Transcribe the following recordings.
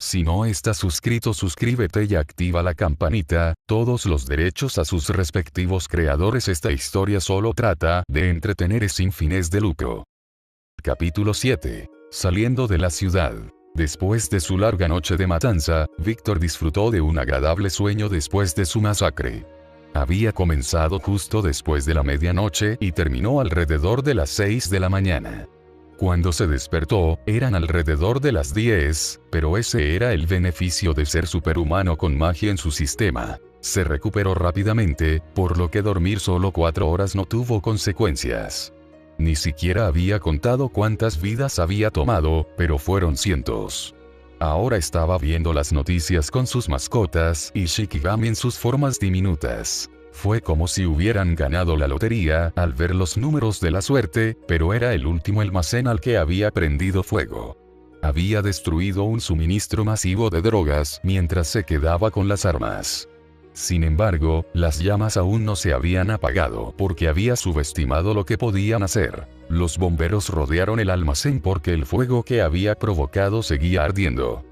Si no estás suscrito, suscríbete y activa la campanita. Todos los derechos a sus respectivos creadores. Esta historia solo trata de entretener y sin fines de lucro. Capítulo 7. Saliendo de la ciudad. Después de su larga noche de matanza, Víctor disfrutó de un agradable sueño después de su masacre. Había comenzado justo después de la medianoche y terminó alrededor de las 6 de la mañana. Cuando se despertó, eran alrededor de las 10, pero ese era el beneficio de ser superhumano con magia en su sistema. Se recuperó rápidamente, por lo que dormir solo 4 horas no tuvo consecuencias. Ni siquiera había contado cuántas vidas había tomado, pero fueron cientos. Ahora estaba viendo las noticias con sus mascotas y Shikigami en sus formas diminutas. Fue como si hubieran ganado la lotería al ver los números de la suerte, pero era el último almacén al que había prendido fuego. Había destruido un suministro masivo de drogas mientras se quedaba con las armas. Sin embargo, las llamas aún no se habían apagado porque había subestimado lo que podían hacer. Los bomberos rodearon el almacén porque el fuego que había provocado seguía ardiendo.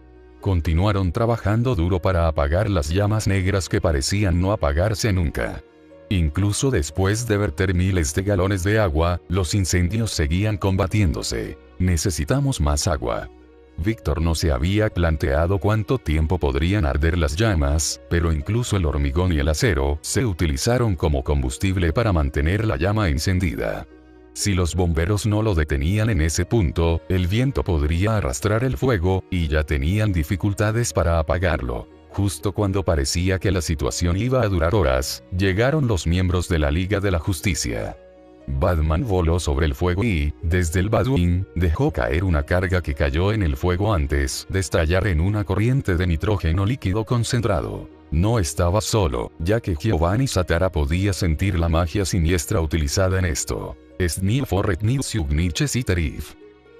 Continuaron trabajando duro para apagar las llamas negras que parecían no apagarse nunca. Incluso después de verter miles de galones de agua, los incendios seguían combatiéndose. Necesitamos más agua. Víctor no se había planteado cuánto tiempo podrían arder las llamas, pero incluso el hormigón y el acero se utilizaron como combustible para mantener la llama encendida. Si los bomberos no lo detenían en ese punto, el viento podría arrastrar el fuego, y ya tenían dificultades para apagarlo. Justo cuando parecía que la situación iba a durar horas, llegaron los miembros de la Liga de la Justicia. Batman voló sobre el fuego y, desde el Batwing, dejó caer una carga que cayó en el fuego antes de estallar en una corriente de nitrógeno líquido concentrado. No estaba solo, ya que Giovanni Satara podía sentir la magia siniestra utilizada en esto.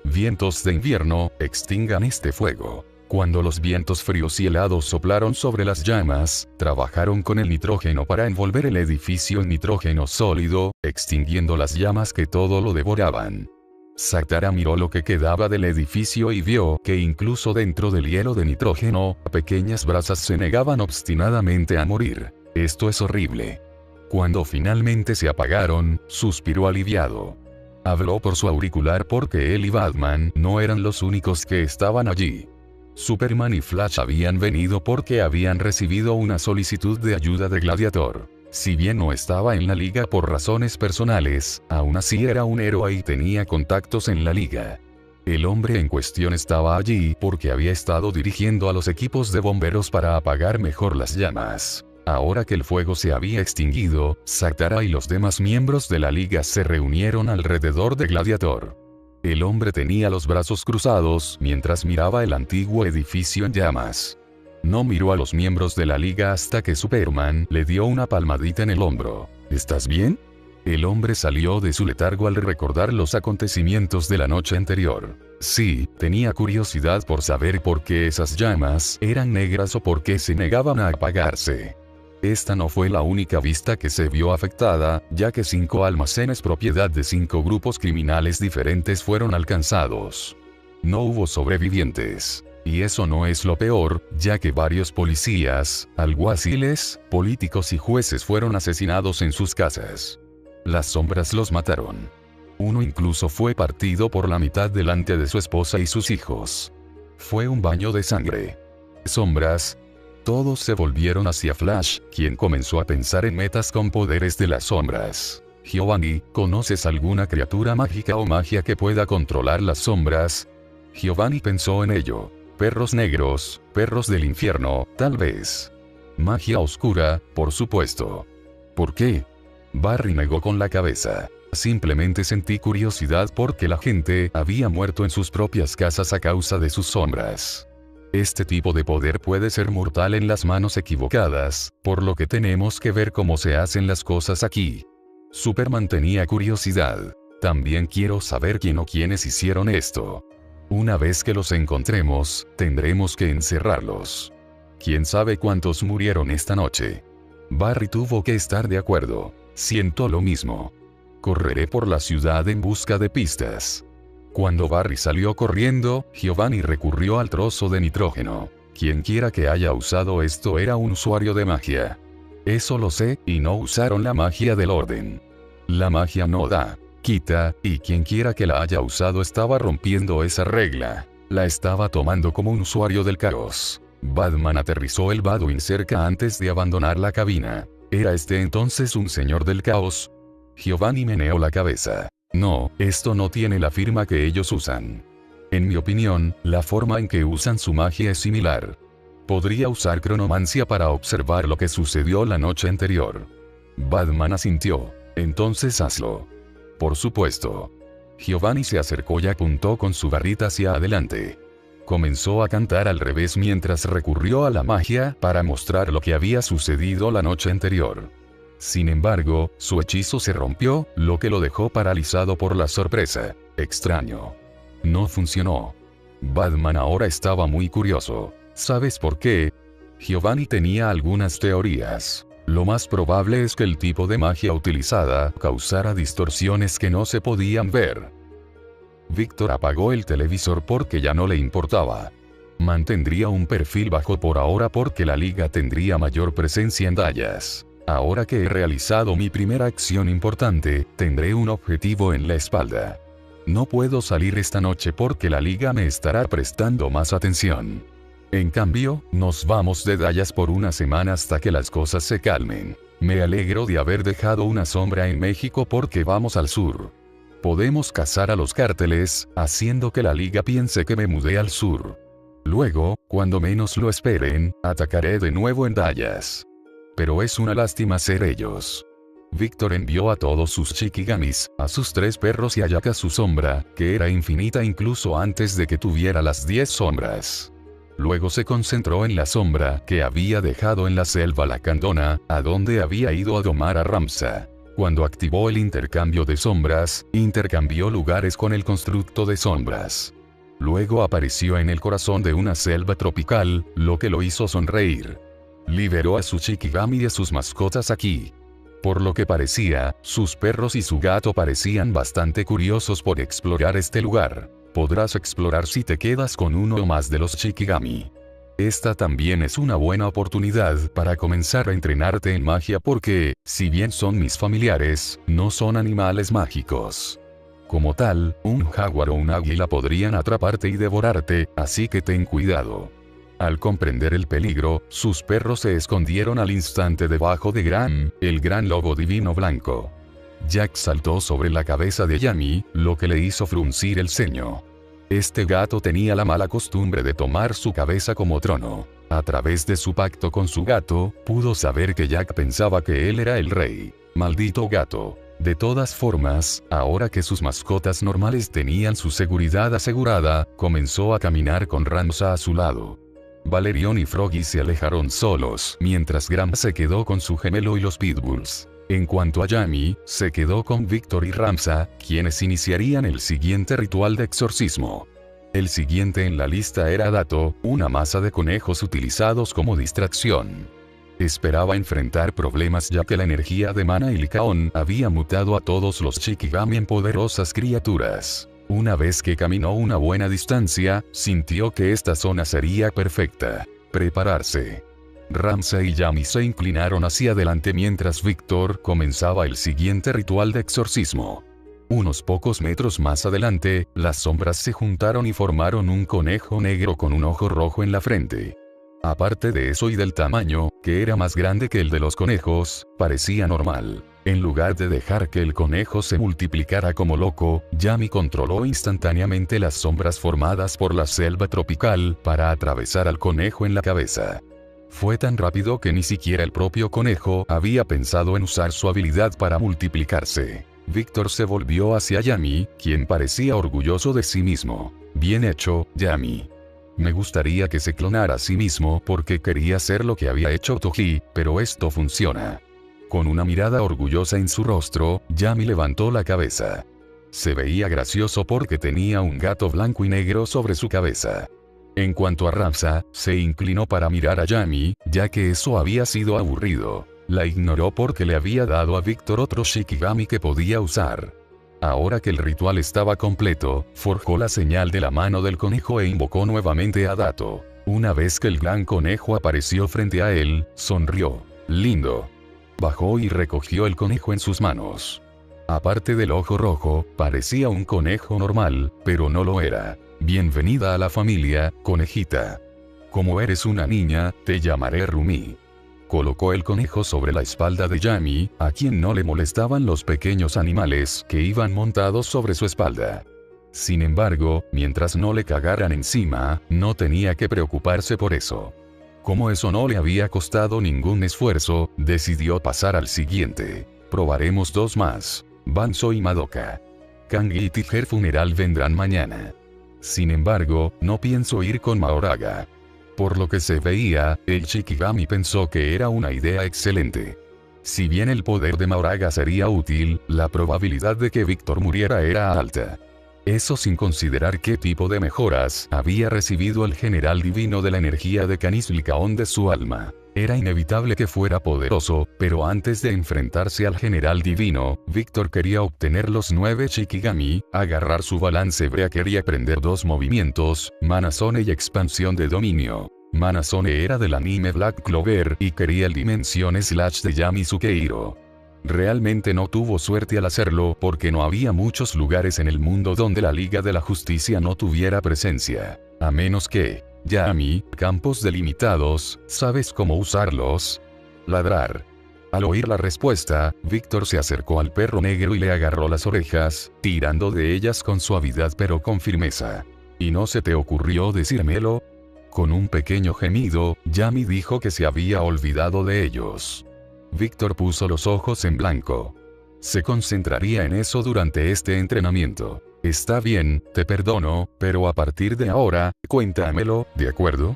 Vientos de invierno, extingan este fuego. Cuando los vientos fríos y helados soplaron sobre las llamas, trabajaron con el nitrógeno para envolver el edificio en nitrógeno sólido, extinguiendo las llamas que todo lo devoraban. Satara miró lo que quedaba del edificio y vio que incluso dentro del hielo de nitrógeno, pequeñas brasas se negaban obstinadamente a morir. Esto es horrible. Cuando finalmente se apagaron, suspiró aliviado. Habló por su auricular porque él y Batman no eran los únicos que estaban allí. Superman y Flash habían venido porque habían recibido una solicitud de ayuda de Gladiator. Si bien no estaba en la liga por razones personales, aún así era un héroe y tenía contactos en la liga. El hombre en cuestión estaba allí porque había estado dirigiendo a los equipos de bomberos para apagar mejor las llamas. Ahora que el fuego se había extinguido, Satara y los demás miembros de la liga se reunieron alrededor de Gladiator. El hombre tenía los brazos cruzados mientras miraba el antiguo edificio en llamas. No miró a los miembros de la liga hasta que Superman le dio una palmadita en el hombro. ¿Estás bien? El hombre salió de su letargo al recordar los acontecimientos de la noche anterior. Sí, tenía curiosidad por saber por qué esas llamas eran negras o por qué se negaban a apagarse. Esta no fue la única vista que se vio afectada, ya que 5 almacenes propiedad de 5 grupos criminales diferentes fueron alcanzados. No hubo sobrevivientes. Y eso no es lo peor, ya que varios policías, alguaciles, políticos y jueces fueron asesinados en sus casas. Las sombras los mataron. Uno incluso fue partido por la mitad delante de su esposa y sus hijos. Fue un baño de sangre. Sombras. Todos se volvieron hacia Flash, quien comenzó a pensar en metas con poderes de las sombras. Giovanni, ¿conoces alguna criatura mágica o magia que pueda controlar las sombras? Giovanni pensó en ello. Perros negros, perros del infierno, tal vez. Magia oscura, por supuesto. ¿Por qué? Barry negó con la cabeza. Simplemente sentí curiosidad porque la gente había muerto en sus propias casas a causa de sus sombras. Este tipo de poder puede ser mortal en las manos equivocadas, por lo que tenemos que ver cómo se hacen las cosas aquí. Superman tenía curiosidad. También quiero saber quién o quiénes hicieron esto. Una vez que los encontremos, tendremos que encerrarlos. ¿Quién sabe cuántos murieron esta noche? Barry tuvo que estar de acuerdo. Siento lo mismo. Correré por la ciudad en busca de pistas. Cuando Barry salió corriendo, Giovanni recurrió al trozo de nitrógeno. Quienquiera que haya usado esto era un usuario de magia. Eso lo sé, y no usaron la magia del orden. La magia no da, quita, y quienquiera que la haya usado estaba rompiendo esa regla. La estaba tomando como un usuario del caos. Batman aterrizó el Batwing cerca antes de abandonar la cabina. ¿Era este entonces un señor del caos? Giovanni meneó la cabeza. No, esto no tiene la firma que ellos usan. En mi opinión, la forma en que usan su magia es similar. Podría usar cronomancia para observar lo que sucedió la noche anterior. Batman asintió. Entonces hazlo. Por supuesto. Giovanni se acercó y apuntó con su varita hacia adelante. Comenzó a cantar al revés mientras recurrió a la magia para mostrar lo que había sucedido la noche anterior. Sin embargo, su hechizo se rompió, lo que lo dejó paralizado por la sorpresa. Extraño. No funcionó. Batman ahora estaba muy curioso. ¿Sabes por qué? Giovanni tenía algunas teorías. Lo más probable es que el tipo de magia utilizada causara distorsiones que no se podían ver. Víctor apagó el televisor porque ya no le importaba. Mantendría un perfil bajo por ahora porque la liga tendría mayor presencia en Dallas. Ahora que he realizado mi primera acción importante, tendré un objetivo en la espalda. No puedo salir esta noche porque la liga me estará prestando más atención. En cambio, nos vamos de Dallas por una semana hasta que las cosas se calmen. Me alegro de haber dejado una sombra en México porque vamos al sur. Podemos cazar a los cárteles, haciendo que la liga piense que me mudé al sur. Luego, cuando menos lo esperen, atacaré de nuevo en Dallas. Pero es una lástima ser ellos. Víctor envió a todos sus Shikigamis, a sus 3 perros y a Jack a su sombra, que era infinita incluso antes de que tuviera las 10 sombras. Luego se concentró en la sombra que había dejado en la selva lacandona, a donde había ido a domar a Ramsa. Cuando activó el intercambio de sombras, intercambió lugares con el constructo de sombras. Luego apareció en el corazón de una selva tropical, lo que lo hizo sonreír. Liberó a su Shikigami y a sus mascotas aquí. Por lo que parecía, sus perros y su gato parecían bastante curiosos por explorar este lugar. Podrás explorar si te quedas con uno o más de los Shikigami. Esta también es una buena oportunidad para comenzar a entrenarte en magia porque, si bien son mis familiares, no son animales mágicos. Como tal, un jaguar o un águila podrían atraparte y devorarte, así que ten cuidado. Al comprender el peligro, sus perros se escondieron al instante debajo de Gram, el gran lobo divino blanco. Jack saltó sobre la cabeza de Yami, lo que le hizo fruncir el ceño. Este gato tenía la mala costumbre de tomar su cabeza como trono. A través de su pacto con su gato, pudo saber que Jack pensaba que él era el rey. Maldito gato. De todas formas, ahora que sus mascotas normales tenían su seguridad asegurada, comenzó a caminar con Ramsa a su lado. Valerion y Froggy se alejaron solos, mientras Gram se quedó con su gemelo y los pitbulls. En cuanto a Yami, se quedó con Víctor y Ramsa, quienes iniciarían el siguiente ritual de exorcismo. El siguiente en la lista era Dato, una masa de conejos utilizados como distracción. Esperaba enfrentar problemas ya que la energía de Mana y Licaón había mutado a todos los Shikigami en poderosas criaturas. Una vez que caminó una buena distancia, sintió que esta zona sería perfecta. Prepararse. Ramsa y Yami se inclinaron hacia adelante mientras Víctor comenzaba el siguiente ritual de exorcismo. Unos pocos metros más adelante, las sombras se juntaron y formaron un conejo negro con un ojo rojo en la frente. Aparte de eso y del tamaño, que era más grande que el de los conejos, parecía normal. En lugar de dejar que el conejo se multiplicara como loco, Yami controló instantáneamente las sombras formadas por la selva tropical para atravesar al conejo en la cabeza. Fue tan rápido que ni siquiera el propio conejo había pensado en usar su habilidad para multiplicarse. Víctor se volvió hacia Yami, quien parecía orgulloso de sí mismo. Bien hecho, Yami. Me gustaría que se clonara a sí mismo porque quería hacer lo que había hecho Toji, pero esto funciona. Con una mirada orgullosa en su rostro, Yami levantó la cabeza. Se veía gracioso porque tenía un gato blanco y negro sobre su cabeza. En cuanto a Ramsa, se inclinó para mirar a Yami, ya que eso había sido aburrido. La ignoró porque le había dado a Víctor otro Shikigami que podía usar. Ahora que el ritual estaba completo, forjó la señal de la mano del conejo e invocó nuevamente a Dato. Una vez que el gran conejo apareció frente a él, sonrió. Lindo. Bajó y recogió el conejo en sus manos. Aparte del ojo rojo, parecía un conejo normal, pero no lo era. Bienvenida a la familia, conejita. Como eres una niña, te llamaré Rumi. Colocó el conejo sobre la espalda de Yami, a quien no le molestaban los pequeños animales que iban montados sobre su espalda. Sin embargo, mientras no le cagaran encima, no tenía que preocuparse por eso. Como eso no le había costado ningún esfuerzo, decidió pasar al siguiente. Probaremos 2 más. Banzo y Madoka. Kangi y Tiger Funeral vendrán mañana. Sin embargo, no pienso ir con Mahoraga. Por lo que se veía, el Shikigami pensó que era una idea excelente. Si bien el poder de Mahoraga sería útil, la probabilidad de que Víctor muriera era alta. Eso sin considerar qué tipo de mejoras había recibido el general divino de la energía de Canislicaón de su alma. Era inevitable que fuera poderoso, pero antes de enfrentarse al general divino, Víctor quería obtener los 9 Shikigami, agarrar su balance Breaker y aprender 2 movimientos, Manazone y expansión de dominio. Manazone era del anime Black Clover y quería el Dimension Slash de Yami Sukehiro. Realmente no tuvo suerte al hacerlo porque no había muchos lugares en el mundo donde la Liga de la Justicia no tuviera presencia. A menos que, Yami, campos delimitados, ¿sabes cómo usarlos? Ladrar. Al oír la respuesta, Víctor se acercó al perro negro y le agarró las orejas, tirando de ellas con suavidad pero con firmeza. ¿Y no se te ocurrió decírmelo? Con un pequeño gemido, Yami dijo que se había olvidado de ellos. Víctor puso los ojos en blanco. Se concentraría en eso durante este entrenamiento. Está bien, te perdono, pero a partir de ahora, cuéntamelo, ¿de acuerdo?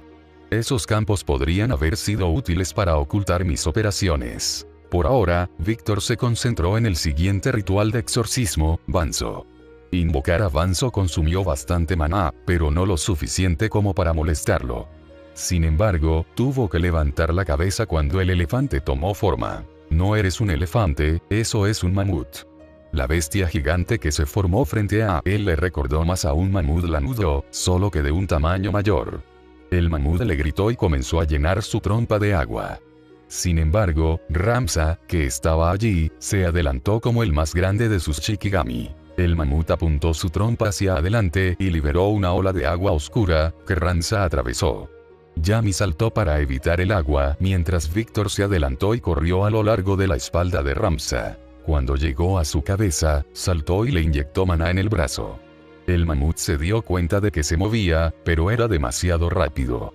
Esos campos podrían haber sido útiles para ocultar mis operaciones. Por ahora, Víctor se concentró en el siguiente ritual de exorcismo, Banzo. Invocar a Banzo consumió bastante maná, pero no lo suficiente como para molestarlo. Sin embargo, tuvo que levantar la cabeza cuando el elefante tomó forma. No eres un elefante, eso es un mamut. La bestia gigante que se formó frente a él le recordó más a un mamut lanudo, solo que de un tamaño mayor. El mamut le gritó y comenzó a llenar su trompa de agua. Sin embargo, Ramsa, que estaba allí, se adelantó como el más grande de sus Shikigami. El mamut apuntó su trompa hacia adelante y liberó una ola de agua oscura, que Ramsa atravesó. Yami saltó para evitar el agua, mientras Víctor se adelantó y corrió a lo largo de la espalda de Ramsa. Cuando llegó a su cabeza, saltó y le inyectó maná en el brazo. El mamut se dio cuenta de que se movía, pero era demasiado rápido.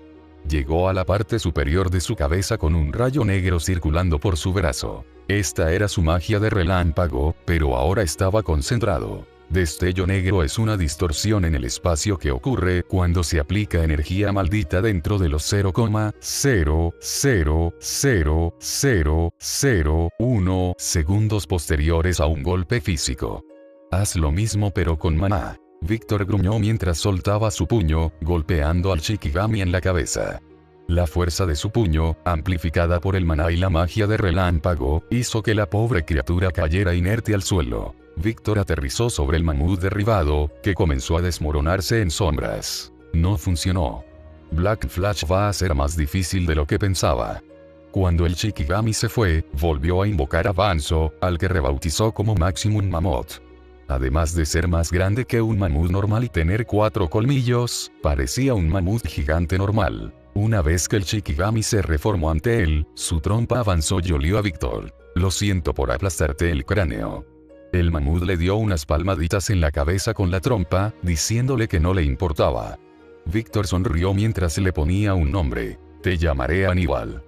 Llegó a la parte superior de su cabeza con un rayo negro circulando por su brazo. Esta era su magia de relámpago, pero ahora estaba concentrado. Destello negro es una distorsión en el espacio que ocurre cuando se aplica energía maldita dentro de los 0,0000001 segundos posteriores a un golpe físico. Haz lo mismo pero con maná. Víctor gruñó mientras soltaba su puño, golpeando al Shikigami en la cabeza. La fuerza de su puño, amplificada por el maná y la magia de relámpago, hizo que la pobre criatura cayera inerte al suelo. Víctor aterrizó sobre el mamut derribado, que comenzó a desmoronarse en sombras. No funcionó. Black Flash va a ser más difícil de lo que pensaba. Cuando el Shikigami se fue, volvió a invocar a Banzo, al que rebautizó como Maximum Mammoth. Además de ser más grande que un mamut normal y tener 4 colmillos, parecía un mamut gigante normal. Una vez que el Shikigami se reformó ante él, su trompa avanzó y olió a Víctor. Lo siento por aplastarte el cráneo. El mamut le dio unas palmaditas en la cabeza con la trompa, diciéndole que no le importaba. Víctor sonrió mientras le ponía un nombre. Te llamaré Aníbal.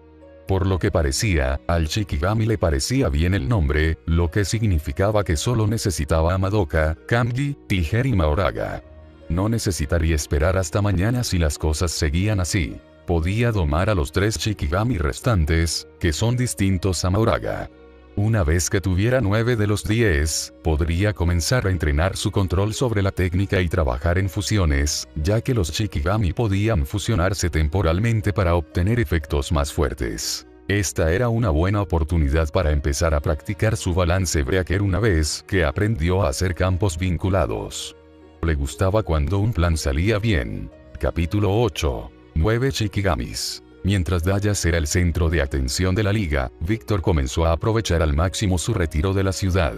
Por lo que parecía, al Shikigami le parecía bien el nombre, lo que significaba que solo necesitaba a Madoka, Kangi, Tiger y Mahoraga. No necesitaría esperar hasta mañana si las cosas seguían así. Podía domar a los 3 Shikigami restantes, que son distintos a Mahoraga. Una vez que tuviera 9 de los 10, podría comenzar a entrenar su control sobre la técnica y trabajar en fusiones, ya que los Shikigami podían fusionarse temporalmente para obtener efectos más fuertes. Esta era una buena oportunidad para empezar a practicar su balance breaker una vez que aprendió a hacer campos vinculados. Le gustaba cuando un plan salía bien. Capítulo 8. 9 Shikigamis. Mientras Dallas era el centro de atención de la liga, Víctor comenzó a aprovechar al máximo su retiro de la ciudad.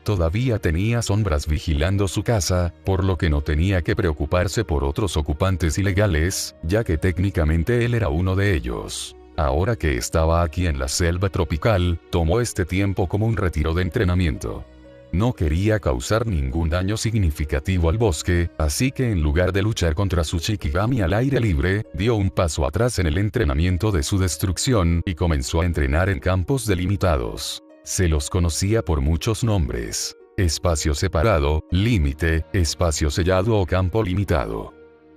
Todavía tenía sombras vigilando su casa, por lo que no tenía que preocuparse por otros ocupantes ilegales, ya que técnicamente él era uno de ellos. Ahora que estaba aquí en la selva tropical, tomó este tiempo como un retiro de entrenamiento. No quería causar ningún daño significativo al bosque, así que en lugar de luchar contra su Shikigami al aire libre, dio un paso atrás en el entrenamiento de su destrucción y comenzó a entrenar en campos delimitados. Se los conocía por muchos nombres: espacio separado, límite, espacio sellado o campo limitado.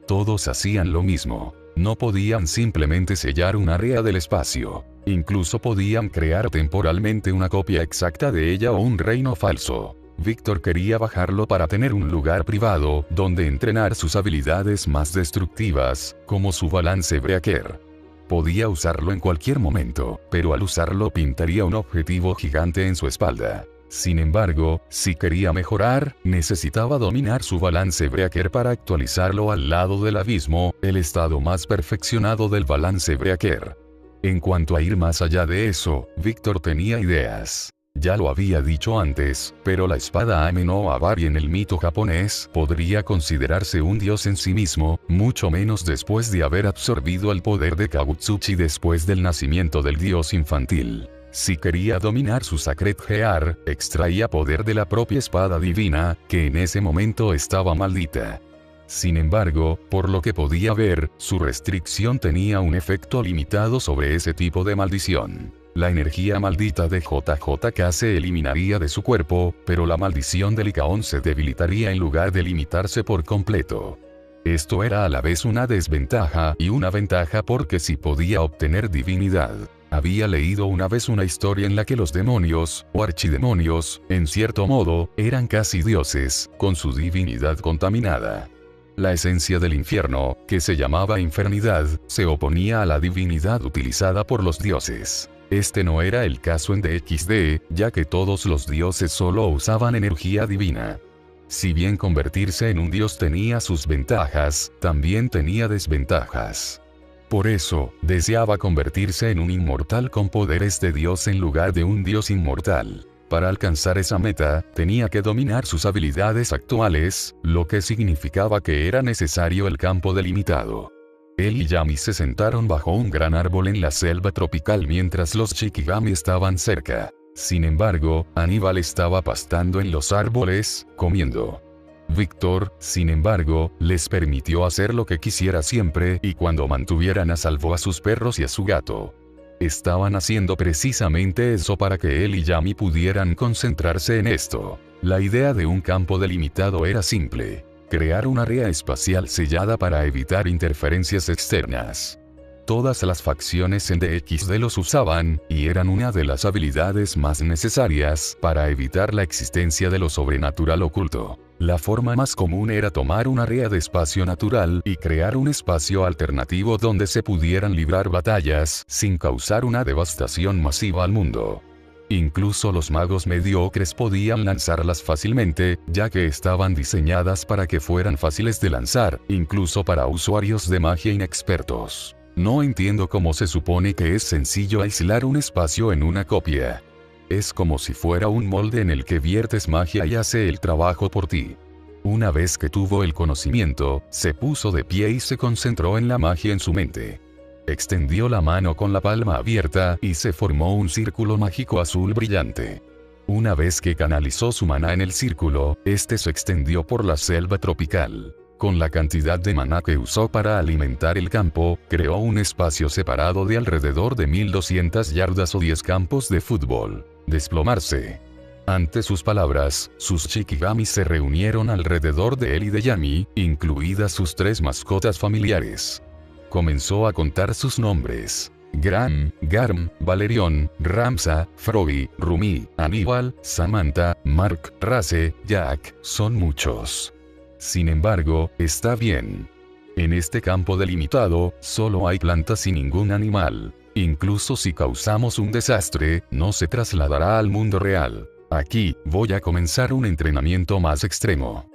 Todos hacían lo mismo. No podían simplemente sellar un área del espacio. Incluso podían crear temporalmente una copia exacta de ella o un reino falso. Víctor quería bajarlo para tener un lugar privado donde entrenar sus habilidades más destructivas, como su balance breaker. Podía usarlo en cualquier momento, pero al usarlo pintaría un objetivo gigante en su espalda. Sin embargo, si quería mejorar, necesitaba dominar su balance breaker para actualizarlo al lado del abismo, el estado más perfeccionado del balance breaker. En cuanto a ir más allá de eso, Víctor tenía ideas. Ya lo había dicho antes, pero la espada Ame no Abari en el mito japonés podría considerarse un dios en sí mismo, mucho menos después de haber absorbido el poder de Kagutsuchi después del nacimiento del dios infantil. Si quería dominar su Sacred Gear, extraía poder de la propia espada divina, que en ese momento estaba maldita. Sin embargo, por lo que podía ver, su restricción tenía un efecto limitado sobre ese tipo de maldición. La energía maldita de JJK se eliminaría de su cuerpo, pero la maldición de Lycaon se debilitaría en lugar de limitarse por completo. Esto era a la vez una desventaja y una ventaja porque sí podía obtener divinidad. Había leído una vez una historia en la que los demonios, o archidemonios, en cierto modo, eran casi dioses, con su divinidad contaminada. La esencia del infierno, que se llamaba infernidad, se oponía a la divinidad utilizada por los dioses. Este no era el caso en DXD, ya que todos los dioses solo usaban energía divina. Si bien convertirse en un dios tenía sus ventajas, también tenía desventajas. Por eso, deseaba convertirse en un inmortal con poderes de dios en lugar de un dios inmortal. Para alcanzar esa meta, tenía que dominar sus habilidades actuales, lo que significaba que era necesario el campo delimitado. Él y Yami se sentaron bajo un gran árbol en la selva tropical mientras los Shikigami estaban cerca. Sin embargo, Aníbal estaba pastando en los árboles, comiendo. Víctor, sin embargo, les permitió hacer lo que quisiera siempre y cuando mantuvieran a salvo a sus perros y a su gato. Estaban haciendo precisamente eso para que él y Yami pudieran concentrarse en esto. La idea de un campo delimitado era simple: crear un área espacial sellada para evitar interferencias externas. Todas las facciones en DXD los usaban, y eran una de las habilidades más necesarias para evitar la existencia de lo sobrenatural oculto. La forma más común era tomar un área de espacio natural y crear un espacio alternativo donde se pudieran librar batallas sin causar una devastación masiva al mundo. Incluso los magos mediocres podían lanzarlas fácilmente, ya que estaban diseñadas para que fueran fáciles de lanzar, incluso para usuarios de magia inexpertos. No entiendo cómo se supone que es sencillo aislar un espacio en una copia. Es como si fuera un molde en el que viertes magia y hace el trabajo por ti. Una vez que tuvo el conocimiento, se puso de pie y se concentró en la magia en su mente. Extendió la mano con la palma abierta y se formó un círculo mágico azul brillante. Una vez que canalizó su maná en el círculo, este se extendió por la selva tropical. Con la cantidad de maná que usó para alimentar el campo, creó un espacio separado de alrededor de 1200 yardas o 10 campos de fútbol. Desplomarse. Ante sus palabras, sus Shikigami se reunieron alrededor de él y de Yami, incluidas sus 3 mascotas familiares. Comenzó a contar sus nombres: Gram, Garm, Valerion, Ramsa, Froby, Rumi, Aníbal, Samantha, Mark, Race, Jack. Son muchos. Sin embargo, está bien. En este campo delimitado, solo hay plantas y ningún animal. Incluso si causamos un desastre, no se trasladará al mundo real. Aquí, voy a comenzar un entrenamiento más extremo.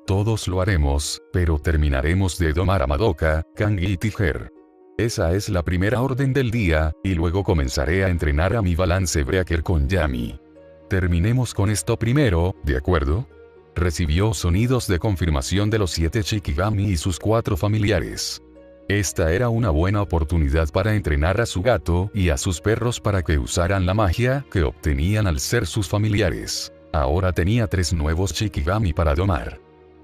Todos lo haremos, pero terminaremos de domar a Madoka, Kangi y Tiger. Esa es la primera orden del día, y luego comenzaré a entrenar a mi balance breaker con Yami. Terminemos con esto primero, ¿de acuerdo? Recibió sonidos de confirmación de los 7 Shikigami y sus 4 familiares. Esta era una buena oportunidad para entrenar a su gato y a sus perros para que usaran la magia que obtenían al ser sus familiares. Ahora tenía 3 nuevos Shikigami para domar.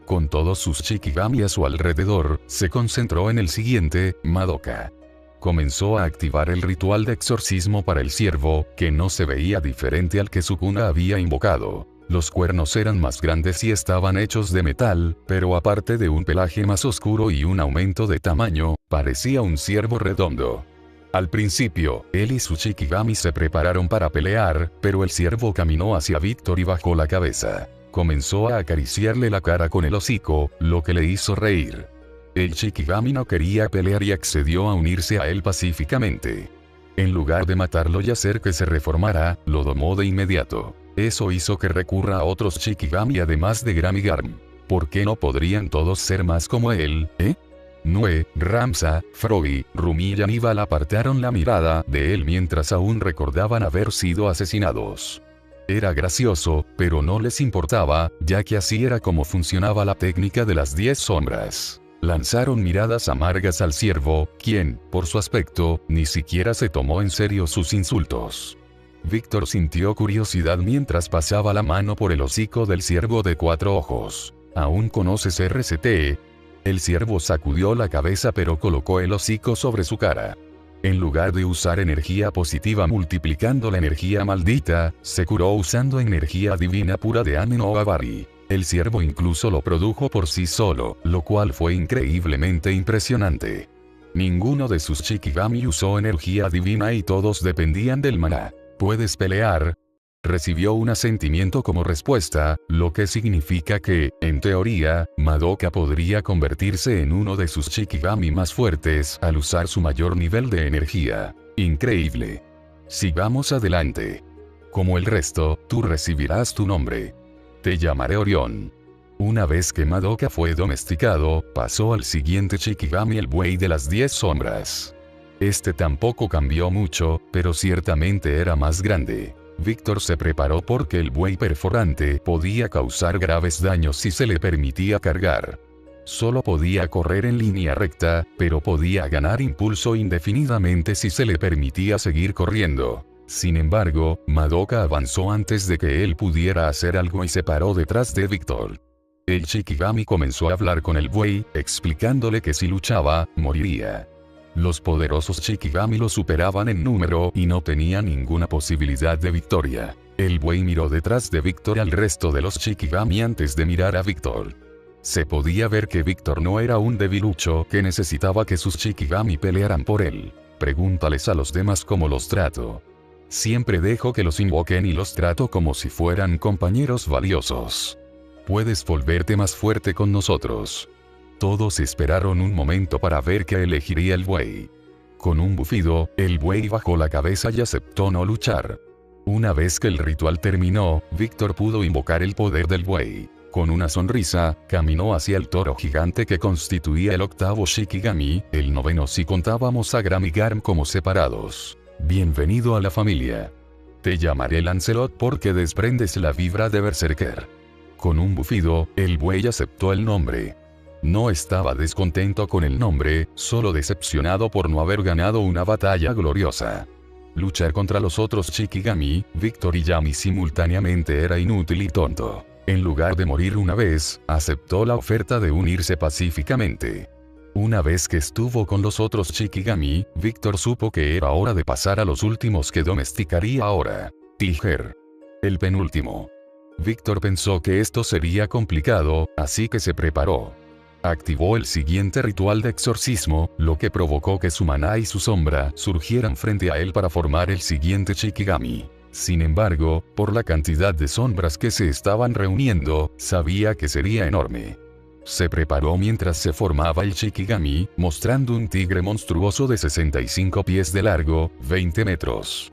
Con todos sus Shikigami a su alrededor, se concentró en el siguiente, Madoka. Comenzó a activar el ritual de exorcismo para el ciervo, que no se veía diferente al que Sukuna había invocado. Los cuernos eran más grandes y estaban hechos de metal, pero aparte de un pelaje más oscuro y un aumento de tamaño, parecía un ciervo redondo. Al principio, él y su Shikigami se prepararon para pelear, pero el ciervo caminó hacia Víctor y bajó la cabeza. Comenzó a acariciarle la cara con el hocico, lo que le hizo reír. El Shikigami no quería pelear y accedió a unirse a él pacíficamente. En lugar de matarlo y hacer que se reformara, lo domó de inmediato. Eso hizo que recurra a otros Shikigami además de Gram y Garm. ¿Por qué no podrían todos ser más como él, Nue, Ramsa, Froggy, Rumi y Aníbal apartaron la mirada de él mientras aún recordaban haber sido asesinados. Era gracioso, pero no les importaba, ya que así era como funcionaba la técnica de las 10 sombras. Lanzaron miradas amargas al ciervo, quien, por su aspecto, ni siquiera se tomó en serio sus insultos. Víctor sintió curiosidad mientras pasaba la mano por el hocico del ciervo de 4 ojos. ¿Aún conoces RCT? El ciervo sacudió la cabeza pero colocó el hocico sobre su cara. En lugar de usar energía positiva multiplicando la energía maldita, se curó usando energía divina pura de Amen o Avari. El ciervo incluso lo produjo por sí solo, lo cual fue increíblemente impresionante. Ninguno de sus Shikigami usó energía divina y todos dependían del maná. ¿Puedes pelear? Recibió un asentimiento como respuesta, lo que significa que, en teoría, Madoka podría convertirse en uno de sus Shikigami más fuertes al usar su mayor nivel de energía. Increíble. Sigamos adelante. Como el resto, tú recibirás tu nombre. Te llamaré Orión. Una vez que Madoka fue domesticado, pasó al siguiente Shikigami, el buey de las 10 sombras. Este tampoco cambió mucho, pero ciertamente era más grande. Víctor se preparó porque el buey perforante podía causar graves daños si se le permitía cargar. Solo podía correr en línea recta, pero podía ganar impulso indefinidamente si se le permitía seguir corriendo. Sin embargo, Madoka avanzó antes de que él pudiera hacer algo y se paró detrás de Víctor. El Shikigami comenzó a hablar con el buey, explicándole que si luchaba, moriría. Los poderosos Shikigami lo superaban en número y no tenían ninguna posibilidad de victoria. El buey miró detrás de Víctor al resto de los Shikigami antes de mirar a Víctor. Se podía ver que Víctor no era un debilucho que necesitaba que sus Shikigami pelearan por él. Pregúntales a los demás cómo los trato. Siempre dejo que los invoquen y los trato como si fueran compañeros valiosos. Puedes volverte más fuerte con nosotros. Todos esperaron un momento para ver qué elegiría el buey. Con un bufido, el buey bajó la cabeza y aceptó no luchar. Una vez que el ritual terminó, Víctor pudo invocar el poder del buey. Con una sonrisa, caminó hacia el toro gigante que constituía el 8º Shikigami, el 9º si contábamos a Gram y Garm como separados. Bienvenido a la familia. Te llamaré Lancelot porque desprendes la vibra de Berserker. Con un bufido, el buey aceptó el nombre. No estaba descontento con el nombre, solo decepcionado por no haber ganado una batalla gloriosa. Luchar contra los otros Shikigami, Víctor y Yami simultáneamente era inútil y tonto. En lugar de morir una vez, aceptó la oferta de unirse pacíficamente. Una vez que estuvo con los otros Shikigami, Víctor supo que era hora de pasar a los últimos que domesticaría ahora. Tiger. El penúltimo. Víctor pensó que esto sería complicado, así que se preparó. Activó el siguiente ritual de exorcismo, lo que provocó que su maná y su sombra surgieran frente a él para formar el siguiente Shikigami. Sin embargo, por la cantidad de sombras que se estaban reuniendo, sabía que sería enorme. Se preparó mientras se formaba el Shikigami, mostrando un tigre monstruoso de 65 pies de largo, 20 metros.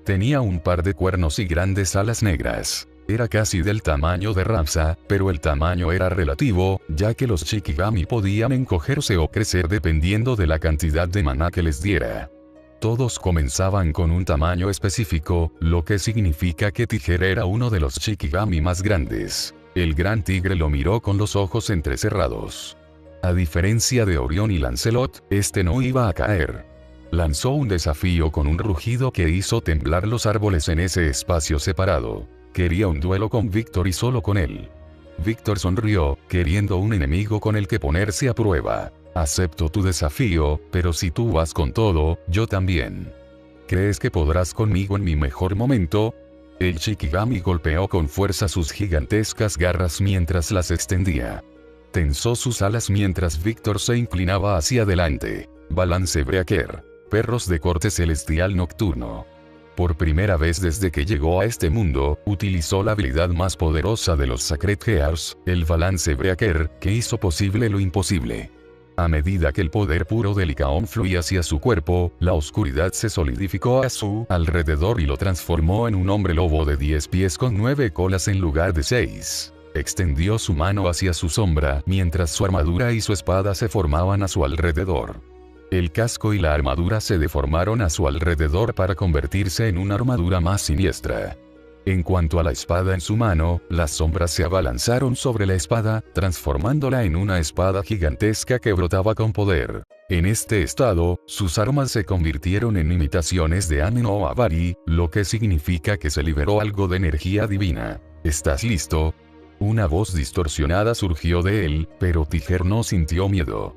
Tenía un par de cuernos y grandes alas negras. Era casi del tamaño de Ramsa, pero el tamaño era relativo, ya que los Shikigami podían encogerse o crecer dependiendo de la cantidad de maná que les diera. Todos comenzaban con un tamaño específico, lo que significa que Tiger era uno de los Shikigami más grandes. El gran tigre lo miró con los ojos entrecerrados. A diferencia de Orión y Lancelot, este no iba a caer. Lanzó un desafío con un rugido que hizo temblar los árboles en ese espacio separado. Quería un duelo con Víctor y solo con él. Víctor sonrió, queriendo un enemigo con el que ponerse a prueba. Acepto tu desafío, pero si tú vas con todo, yo también. ¿Crees que podrás conmigo en mi mejor momento? El Shikigami golpeó con fuerza sus gigantescas garras mientras las extendía. Tensó sus alas mientras Víctor se inclinaba hacia adelante. Balance Breaker. Perros de corte celestial nocturno. Por primera vez desde que llegó a este mundo, utilizó la habilidad más poderosa de los Sacred Gears, el Balance Breaker, que hizo posible lo imposible. A medida que el poder puro de Licaón fluía hacia su cuerpo, la oscuridad se solidificó a su alrededor y lo transformó en un hombre lobo de 10 pies con 9 colas en lugar de 6. Extendió su mano hacia su sombra, mientras su armadura y su espada se formaban a su alrededor. El casco y la armadura se deformaron a su alrededor para convertirse en una armadura más siniestra. En cuanto a la espada en su mano, las sombras se abalanzaron sobre la espada, transformándola en una espada gigantesca que brotaba con poder. En este estado, sus armas se convirtieron en imitaciones de Amen o Avari, lo que significa que se liberó algo de energía divina. ¿Estás listo? Una voz distorsionada surgió de él, pero Tiger no sintió miedo.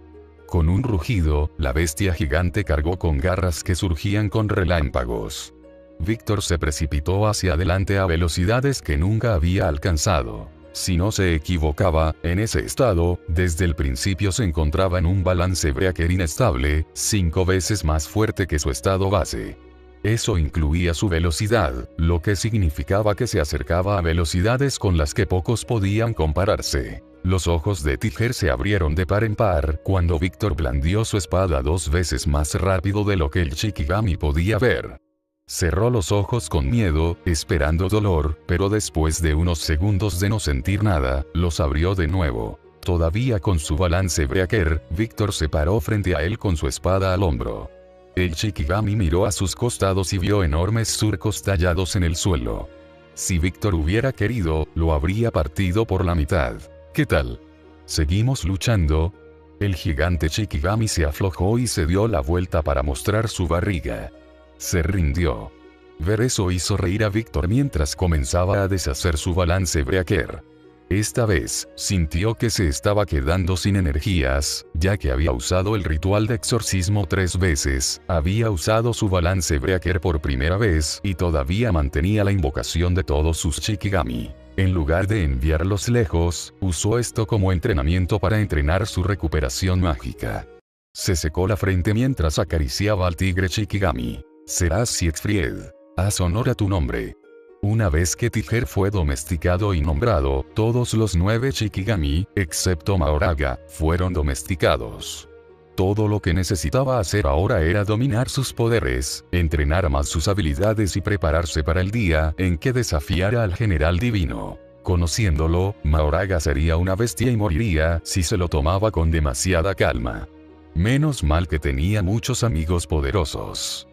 Con un rugido, la bestia gigante cargó con garras que surgían con relámpagos. Víctor se precipitó hacia adelante a velocidades que nunca había alcanzado. Si no se equivocaba, en ese estado, desde el principio se encontraba en un balance breaker inestable, 5 veces más fuerte que su estado base. Eso incluía su velocidad, lo que significaba que se acercaba a velocidades con las que pocos podían compararse. Los ojos de Tiger se abrieron de par en par cuando Víctor blandió su espada 2 veces más rápido de lo que el Shikigami podía ver. Cerró los ojos con miedo, esperando dolor, pero después de unos segundos de no sentir nada, los abrió de nuevo. Todavía con su balance breaker, Víctor se paró frente a él con su espada al hombro. El Shikigami miró a sus costados y vio enormes surcos tallados en el suelo. Si Víctor hubiera querido, lo habría partido por la mitad. ¿Qué tal? ¿Seguimos luchando? El gigante Shikigami se aflojó y se dio la vuelta para mostrar su barriga. Se rindió. Ver eso hizo reír a Víctor mientras comenzaba a deshacer su balance breaker. Esta vez, sintió que se estaba quedando sin energías, ya que había usado el ritual de exorcismo 3 veces, había usado su balance breaker por primera vez y todavía mantenía la invocación de todos sus Shikigami. En lugar de enviarlos lejos, usó esto como entrenamiento para entrenar su recuperación mágica. Se secó la frente mientras acariciaba al tigre Shikigami. Serás Siegfried. Haz honor a tu nombre. Una vez que Tiger fue domesticado y nombrado, todos los 9 Shikigami, excepto Mahoraga, fueron domesticados. Todo lo que necesitaba hacer ahora era dominar sus poderes, entrenar más sus habilidades y prepararse para el día en que desafiara al general divino. Conociéndolo, Mahoraga sería una bestia y moriría si se lo tomaba con demasiada calma. Menos mal que tenía muchos amigos poderosos.